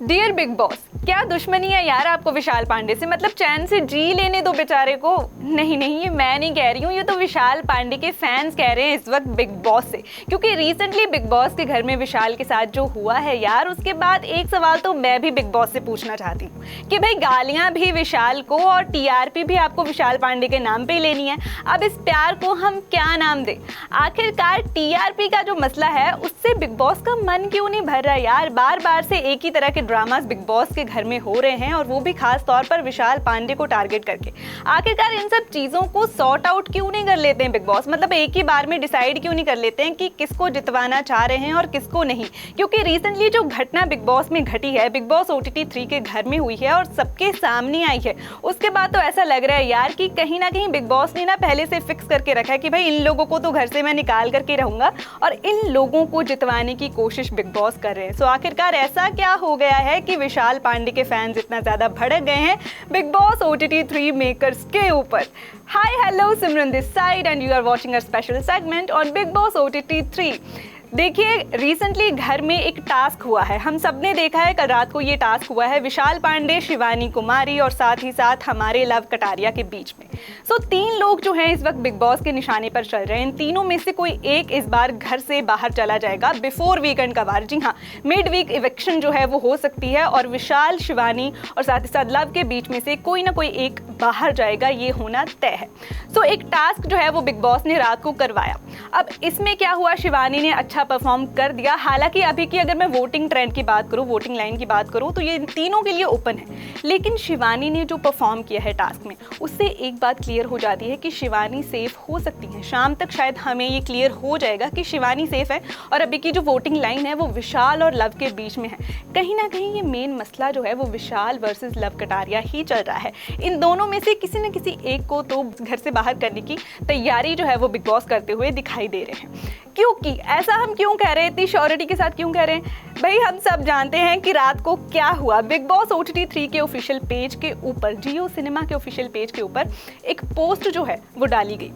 Dear big boss, क्या दुश्मनी है यार आपको विशाल पांडे से? मतलब चैन से जी लेने दो बेचारे को। नहीं नहीं, ये मैं नहीं कह रही हूँ, ये तो विशाल पांडे के फैंस कह रहे हैं इस वक्त बिग बॉस से, क्योंकि रिसेंटली बिग बॉस के घर में विशाल के साथ जो हुआ है यार, उसके बाद एक सवाल तो मैं भी बिग बॉस से पूछना चाहती हूँ कि भाई गालियां भी विशाल को और टीआरपी भी आपको विशाल पांडे के नाम पे ही लेनी है। अब इस प्यार को हम क्या नाम दें? आखिरकार टीआरपी का जो मसला है उससे बिग बॉस का मन क्यों नहीं भर रहा यार? बार बार से एक ही तरह के ड्रामास बिग बॉस के घर में हो रहे हैं, और वो भी खास तौर पर विशाल पांडे को टारगेट करके। आखिरकार इन सब चीजों को सॉर्ट आउट क्यों नहीं कर लेते हैं बिग बॉस? मतलब एक ही बार में डिसाइड क्यों नहीं कर लेते हैं कि किसको जितवाना चाह रहे हैं और किसको नहीं? क्योंकि रिसेंटली जो घटना बिग बॉस में घटी है, बिग बॉस OTT 3 के घर में हुई है और सबके सामने आई है, उसके बाद तो ऐसा लग रहा है यार कि कहीं ना कहीं बिग बॉस ने ना पहले से फिक्स करके रखा है कि भाई इन लोगों को तो घर से मैं निकाल करके रहूंगा और इन लोगों को जितवाने की कोशिश बिग बॉस कर रहे हैं। सो आखिरकार ऐसा क्या हो गया है कि विशाल पांडे के फैंस इतना ज्यादा भड़क गए हैं बिग बॉस OTT 3 मेकर्स के ऊपर? Hi hello, Simran this side and you are watching a special segment on Bigg Boss OTT 3। देखिए, रिसेंटली घर में एक टास्क हुआ है, हम सब ने देखा है, कल रात को ये टास्क हुआ है विशाल पांडे, शिवानी कुमारी और साथ ही साथ हमारे लव कटारिया के बीच में। सो 3 लोग जो हैं इस वक्त बिग बॉस के निशाने पर चल रहे हैं। इन तीनों में से कोई एक इस बार घर से बाहर चला जाएगा बिफोर वीकेंड का बार। जी हाँ, मिड वीक इवेक्शन जो है वो हो सकती है और विशाल, शिवानी और साथ ही साथ लव के बीच में से कोई ना कोई एक बाहर जाएगा, ये होना तय है। सो एक टास्क जो है वो बिग बॉस ने रात को करवाया। अब इसमें क्या हुआ, शिवानी ने अच्छा परफॉर्म कर दिया। हालांकि अभी की अगर मैं वोटिंग ट्रेंड की बात करूं, वोटिंग लाइन की बात करूं, तो ये तीनों के लिए ओपन है। लेकिन शिवानी ने जो परफॉर्म किया है टास्क में, उससे एक बात क्लियर हो जाती है कि शिवानी सेफ हो सकती है। शाम तक शायद हमें ये क्लियर हो जाएगा कि शिवानी सेफ है। और अभी की जो वोटिंग लाइन है वो विशाल और लव के बीच में है। कहीं ना कहीं ये मेन मसला जो है वो विशाल वर्सेस लव कटारिया ही चल रहा है। इन दोनों में से किसी न किसी एक को तो घर से बाहर करने की तैयारी जो है वो बिग बॉस करते हुए दिखाई दे रहे हैं। क्योंकि ऐसा हम क्यों कह रहे हैं, इतनी श्योरिटी के साथ क्यों कह रहे हैं? भाई हम सब जानते हैं कि रात को क्या हुआ। बिग बॉस OTT 3 के ऑफिशियल पेज के ऊपर, जियो सिनेमा के ऑफिशियल पेज के ऊपर एक पोस्ट जो है वो डाली गई,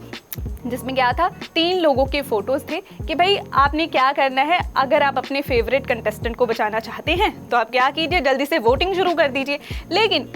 जिसमें क्या था, 3 लोगों के फोटोज थे कि भाई आपने क्या करना है। अगर आप अपने फेवरेट कंटेस्टेंट को बचाना चाहते हैं तो आप क्या कीजिए, जल्दी से वोटिंग शुरू कर दीजिए। लेकिन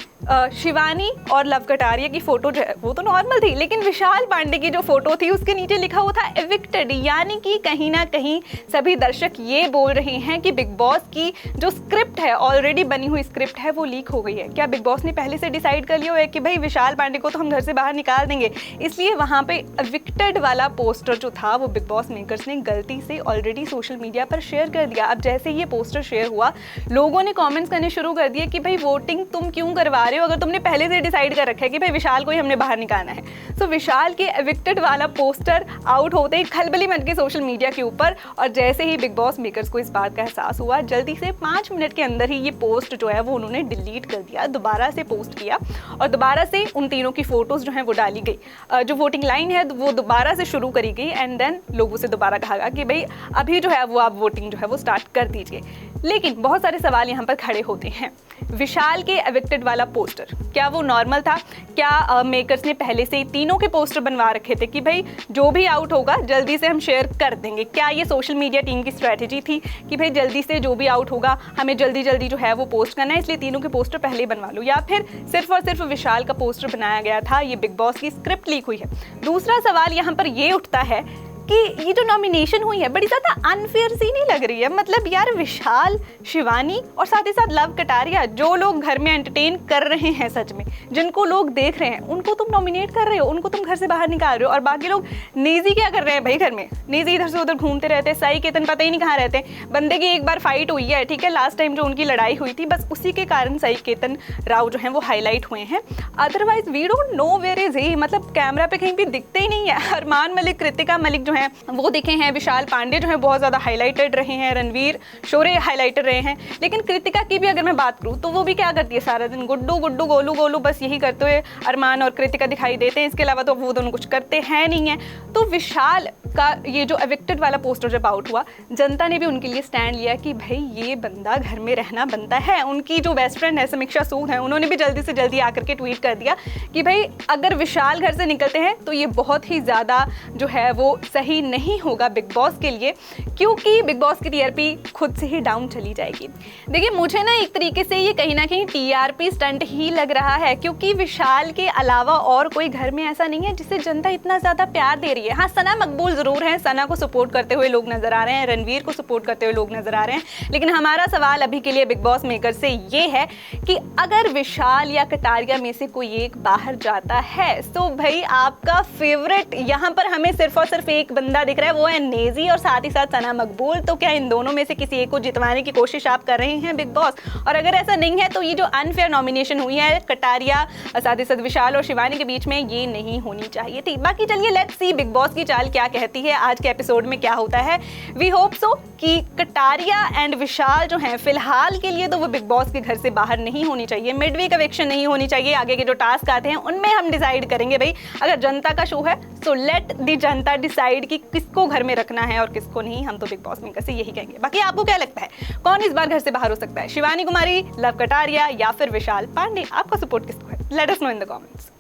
शिवानी और लव कटारिया की फोटो जो है वो तो नॉर्मल थी, लेकिन विशाल पांडे की जो फोटो थी उसके नीचे लिखा हुआ था एविक्टेड। यानी कि कहीं ना कहीं सभी दर्शक ये बोल रहे हैं कि बिग बॉस की जो स्क्रिप्ट है, ऑलरेडी बनी हुई स्क्रिप्ट है, वो लीक हो गई है। क्या बिग बॉस ने पहले से डिसाइड कर लिया है कि भाई विशाल पांडे को तो हम घर से बाहर निकाल देंगे, इसलिए वहाँ पे एविक्टेड वाला पोस्टर जो था वो बिग बॉस मेकर्स ने गलती से ऑलरेडी सोशल मीडिया पर शेयर कर दिया। अब जैसे ये पोस्टर शेयर हुआ, लोगों ने कमेंट्स करने शुरू कर दिए कि भाई वोटिंग तुम क्यों करवा रहे हो, अगर तुमने पहले से डिसाइड कर रखा है कि भाई विशाल को ही हमने बाहर निकालना है। सो विशाल के एविक्टेड वाला पोस्टर आउट होते ही खलबली मच गई सोशल मीडिया के ऊपर। और जैसे ही बिग बॉस मेकर्स को इस बात का एहसास हुआ, जल्दी से 5 मिनट के अंदर ही ये पोस्ट जो है वो उन्होंने डिलीट कर दिया, दोबारा से पोस्ट किया और दोबारा से उन तीनों की फोटोज जो है वो डाली गई। जो वोटिंग लाइन है वो दोबारा से शुरू करी गई एंड देन लोगों से दोबारा कहा गया कि भाई अभी जो है वो आप वोटिंग जो है वो स्टार्ट कर दीजिए। लेकिन बहुत सारे सवाल यहाँ पर खड़े होते हैं। विशाल के एविक्टेड वाला पोस्टर क्या वो नॉर्मल था? क्या मेकर्स ने पहले से ही तीनों के पोस्टर बनवा रखे थे कि भाई जो भी आउट होगा जल्दी से हम शेयर कर देंगे? क्या ये सोशल मीडिया टीम की स्ट्रैटेजी थी कि भाई जल्दी से जो भी आउट होगा हमें जल्दी जल्दी जो है वो पोस्ट करना है, इसलिए तीनों के पोस्टर पहले ही बनवा लो? या फिर सिर्फ और सिर्फ विशाल का पोस्टर बनाया गया था, ये बिग बॉस की स्क्रिप्ट लीक हुई है? दूसरा सवाल यहाँ पर ये उठता है कि ये जो नॉमिनेशन हुई है बड़ी ज़्यादा अनफेयर सी नहीं लग रही है? मतलब यार विशाल, शिवानी और साथ ही साथ लव कटारिया, जो लोग घर में एंटरटेन कर रहे हैं, सच में जिनको लोग देख रहे हैं, उनको तुम नॉमिनेट कर रहे हो, उनको तुम घर से बाहर निकाल रहे हो। और बाकी लोग नेजी क्या कर रहे हैं भाई घर में? नेजी इधर से उधर घूमते रहते हैं, साई केतन पता ही नहीं कहाँ रहते हैं। बंदे की एक बार फाइट हुई है, ठीक है, लास्ट टाइम जो उनकी लड़ाई हुई थी, बस उसी के कारण साई केतन राव जो है वो हाईलाइट हुए हैं। Otherwise we don't know where is he, मतलब कैमरा पे कहीं भी दिखते ही नहीं है। अरमान मलिक, कृतिका मलिक जो है वो दिखे हैं, विशाल पांडे जो है बहुत ज़्यादा हाईलाइटेड रहे हैं, रणवीर शोरे हाईलाइटेड रहे हैं। लेकिन कृतिका की भी अगर मैं बात करूँ तो वो भी क्या करती है, सारा दिन गुड्डू गुड्डू गोलू गोलू बस यही करते हुए अरमान और कृतिका दिखाई देते हैं। इसके अलावा तो वो दोनों कुछ करते हैं नहीं है। तो विशाल का ये जो एविक्टेड वाला पोस्टर जब आउट हुआ, जनता ने भी उनके लिए स्टैंड लिया कि भाई ये बंदा घर में रहना बनता है। उनकी जो बेस्ट फ्रेंड है समीक्षा सूद है, उन्होंने भी जल्दी से जल्दी आकर के ट्वीट कर दिया कि भाई अगर विशाल घर से निकलते हैं तो ये बहुत ही ज़्यादा जो है वो सही सही नहीं होगा बिग बॉस के लिए, क्योंकि बिग बॉस की टीआरपी खुद से ही डाउन चली जाएगी। देखिए मुझे ना एक तरीके से ये कहीं ना कहीं टीआरपी स्टंट ही लग रहा है, क्योंकि विशाल के अलावा और कोई घर में ऐसा नहीं है जिसे जनता इतना ज़्यादा प्यार दे रही है। हाँ, सना मकबूल ज़रूर है, सना को सपोर्ट करते हुए लोग नज़र आ रहे हैं, रणवीर को सपोर्ट करते हुए लोग नज़र आ रहे हैं, लेकिन हमारा सवाल अभी के लिए बिग बॉस मेकर से ये है कि अगर विशाल या कटारिया में से कोई एक बाहर जाता है तो भाई आपका फेवरेट यहाँ पर हमें सिर्फ और सिर्फ एक बंदा दिख रहा है, वो है नेजी और साथ ही साथ सना मकबूल। तो क्या इन दोनों में से किसी एक को जितवाने की कोशिश आप कर रहे हैं बिग बॉस? और अगर ऐसा नहीं है तो ये जो अनफेयर नॉमिनेशन हुई है कटारिया साथ ही साथ विशाल और शिवानी के बीच में, ये नहीं होनी चाहिए थी। बाकी चलिए लेट्स सी बिग बॉस की चाल क्या कहती है, आज के एपिसोड में क्या होता है। वी होप सो कि कटारिया एंड विशाल जो हैं फिलहाल के लिए तो वो बिग बॉस के घर से बाहर नहीं होनी चाहिए, मिड वीक इविक्शन नहीं होनी चाहिए। आगे के जो टास्क आते हैं उनमें हम डिसाइड करेंगे भाई, अगर जनता का शो है so let the Janata decide कि किसको घर में रखना है और किसको नहीं। हम तो बिग बॉस मेकर से यही कहेंगे। बाकी आपको क्या लगता है कौन इस बार घर से बाहर हो सकता है, शिवानी कुमारी, लव कटारिया या फिर विशाल पांडे? आपका सपोर्ट किसको है? Let us know in the comments.